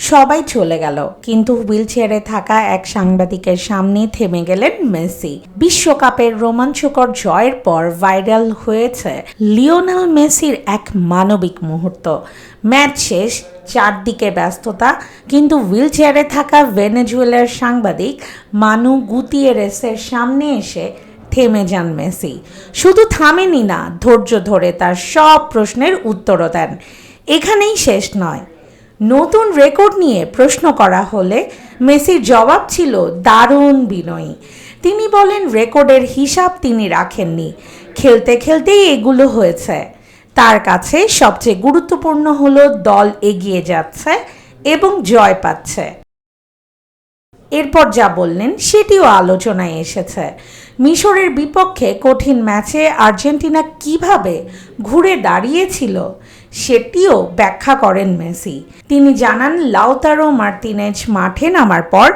সবাই চলে গেল, কিন্তু হুইলচেয়ারে থাকা এক সাংবাদিকের সামনে থেমে গেলেন মেসি। বিশ্বকাপের রোমাঞ্চকর জয়ের পর ভাইরাল হয়েছে লিওনেল মেসির এক মানবিক মুহূর্ত। ম্যাচ শেষ, চারদিকে ব্যস্ততা, কিন্তু হুইলচেয়ারে থাকা ভেনেজুয়েলার সাংবাদিক মানু গুতিয়েরেসের সামনে এসে থেমে যান মেসি। শুধু থামেনি না, ধৈর্য ধরে তার সব প্রশ্নের উত্তরও দেন। এখানেই শেষ নয়, নতুন রেকর্ড নিয়ে প্রশ্ন করা হলে মেসির জবাব ছিল দারুণ বিনয়ী। তিনি বলেন রেকর্ডের হিসাব তিনি রাখেননি, খেলতে খেলতেই এগুলো হয়েছে। তার কাছে সবচেয়ে গুরুত্বপূর্ণ হলো দল এগিয়ে যাচ্ছে এবং জয় পাচ্ছে। এরপর যা বললেন সেটিও আলোচনায় এসেছে। মিশরের বিপক্ষে কঠিন ম্যাচে আর্জেন্টিনা কিভাবে ঘুরে দাঁড়িয়েছিল সেটিও ব্যাখ্যা করেন মেসি। তিনি জানান, লাউতারো মার্তিনেজ মাঠে নামার পর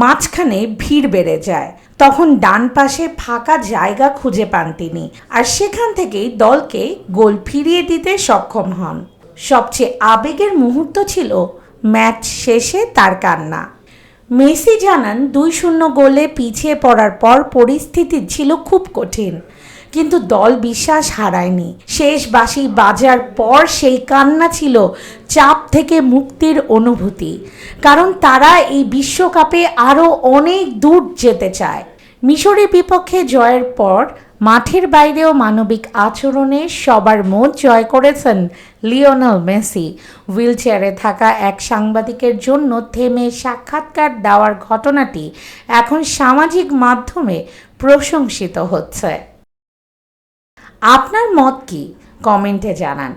মাঝখানে ভিড় বেড়ে যায়। তখন ডান পাশে ফাঁকা জায়গা খুঁজে পান তিনি, আর সেখান থেকেই দলকে গোল ফিরিয়ে দিতে সক্ষম হন। সবচেয়ে আবেগের মুহূর্ত ছিল ম্যাচ শেষে তার কান্না। মেসি জানান, 2-0 গোলে পিছিয়ে পড়ার পর পরিস্থিতি ছিল খুব কঠিন, কিন্তু দল বিশ্বাস হারায়নি। শেষ বাঁশি বাজার পর সেই কান্না ছিল চাপ থেকে মুক্তির অনুভূতি, কারণ তারা এই বিশ্বকাপে আরও অনেক দূর যেতে চায়। মিশরের বিপক্ষে জয়ের পর মাঠের বাইরেও মানবিক আচরণে সবার মন জয় করেছেন লিওনেল মেসি। হুইলচেয়ারে থাকা এক সাংবাদিকের জন্য থেমে সাক্ষাৎকার দেওয়ার ঘটনাটি এখন সামাজিক মাধ্যমে প্রশংসিত হচ্ছে। আপনার মত কি? কমেন্টে জানান।